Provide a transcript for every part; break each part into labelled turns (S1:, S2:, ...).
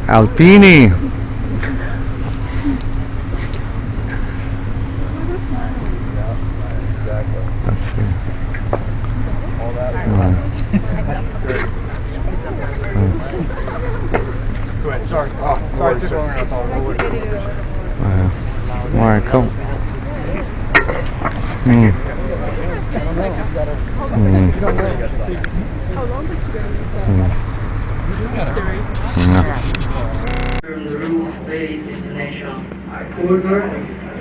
S1: Alpini. Let's see.
S2: Go ahead. Sorry. Sorry. It took longer than I thought.
S1: All right, cool. Mm.
S3: From the rules-based international order,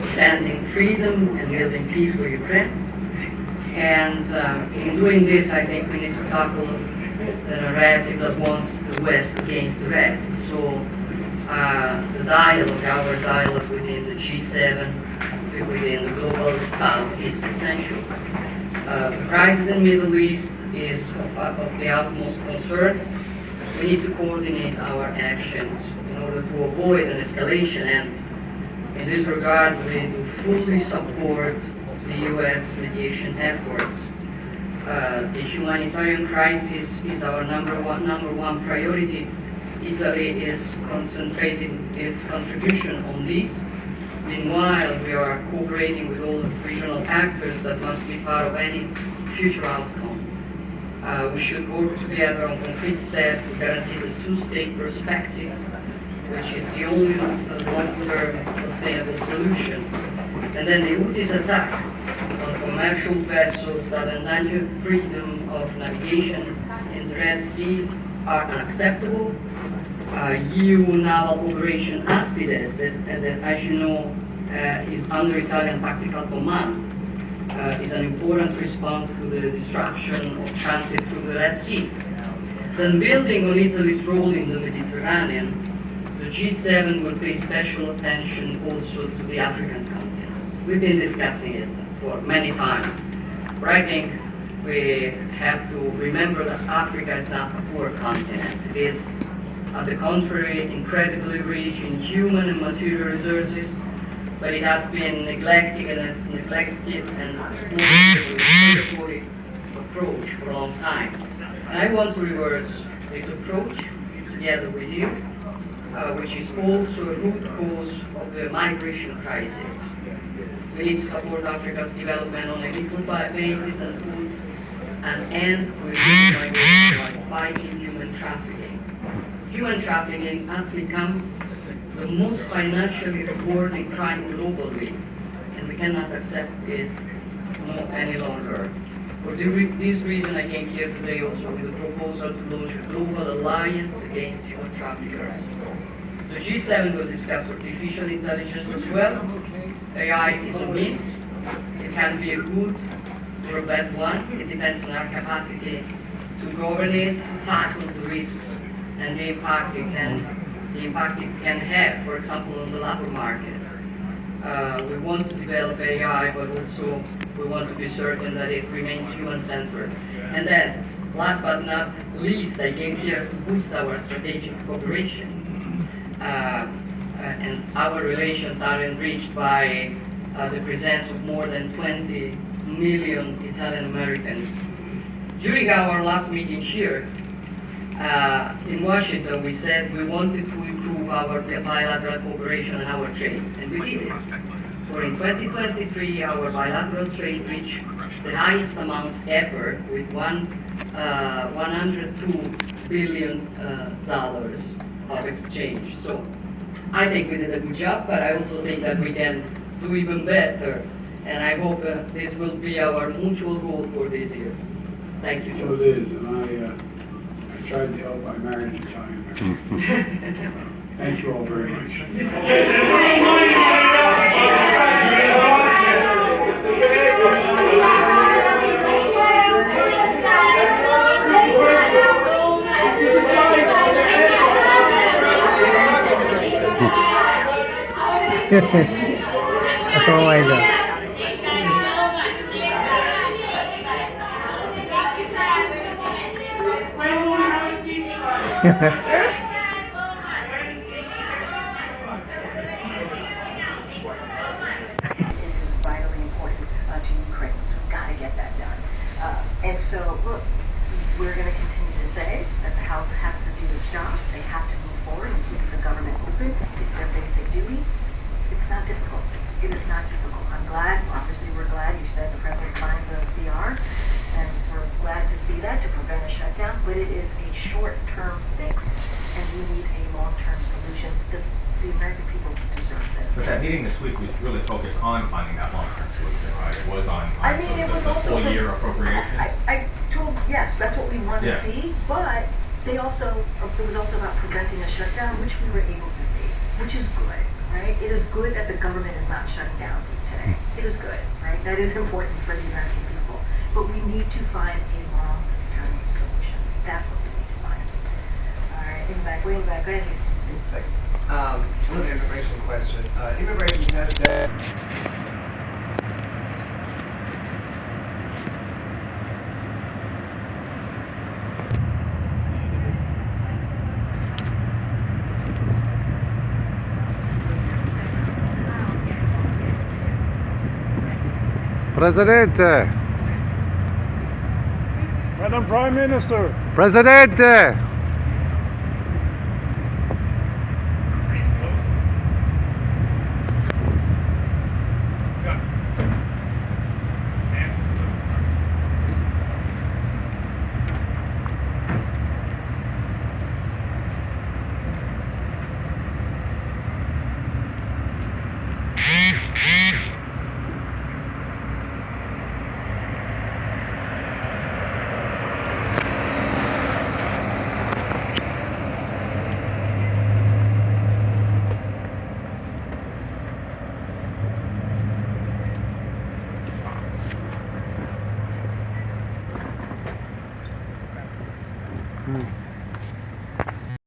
S3: defending freedom and building peace for Ukraine. And in doing this, I think we need to tackle the narrative that wants the West against the rest. So the dialogue, our dialogue within the G7, within the global South is essential. The crisis in the Middle East is of the utmost concern. We need to coordinate our actions in order to avoid an escalation, and in this regard we do fully support the U.S. mediation efforts. The humanitarian crisis is our number one priority. Italy is concentrating its contribution on this. Meanwhile, we are cooperating with all the regional actors that must be part of any future outcome. We should work together on concrete steps to guarantee the two-state perspective, which is the only long-term sustainable solution. And then the Houthis' attack on commercial vessels that endanger freedom of navigation in the Red Sea are unacceptable. EU naval operation Aspides, that as you know is under Italian tactical command, is an important response to the disruption of transit through the Red Sea. Then building on Italy's role in the Mediterranean, the G7 will pay special attention also to the African continent. We've been discussing it for many times, but I think we have to remember that Africa is not a poor continent. It is, on the contrary, incredibly rich in human and material resources, but it has been neglected and exploited approach for a long time. And I want to reverse this approach together with you, which is also a root cause of the migration crisis. We need to support Africa's development on an equal basis and put an end to illegal migration by fighting human trafficking. Human trafficking has become the most financially rewarding crime globally, and we cannot accept it any longer. For this reason, I came here today also with a proposal to launch a global alliance against human traffickers. The G7 will discuss artificial intelligence as well. AI is a myth. It can be a good or a bad one. It depends on our capacity to govern it, tackle the risks, and the impact it can have, for example, on the labor market. We want to develop AI, but also we want to be certain that it remains human-centered. And then, last but not least, I came here to boost our strategic cooperation. And our relations are enriched by the presence of more than 20 million Italian Americans. During our last meeting here in Washington, we said we wanted to improve our bilateral cooperation and our trade, and we did it. For in 2023, our bilateral trade reached the highest amount ever, with $102 billion of exchange. So I think we did a good job, but I also think that we can do even better. And I hope this will be our mutual goal for this year. Thank you, George.
S4: It is, and I tried to help. I married an Italian American. Thank you all very much.
S1: Oh my God.
S5: Vitally important to Ukraine, so we've got to get that done. And so, look, we're going to continue to say that the House has to do its job. They have to move forward and keep the government open. It's their basic duty. It's not difficult. It is not difficult. I'm glad, obviously we're glad, you said the president signed the CR, and we're glad to see that to prevent a shutdown, but it is a short-term fix, and we need a long-term solution. The American people deserve this.
S2: But that meeting this week was really focused on finding that long-term solution, right? It was on
S5: I mean, it was
S2: the
S5: also
S2: full year appropriation.
S5: I told, yes, that's what we want to
S2: Yeah.
S5: see, but it was also about preventing a shutdown, which we were able to see, which is good, right? It is good that the government is not shutting down today. It is good, right? That is important for the American people. But we need to find a long-term solution. That's what we need to find. All right, way in the back. Go ahead, Houston.
S6: Another immigration question. Immigration has that.
S1: Presidente!
S2: Madam Prime Minister.
S1: Presidente!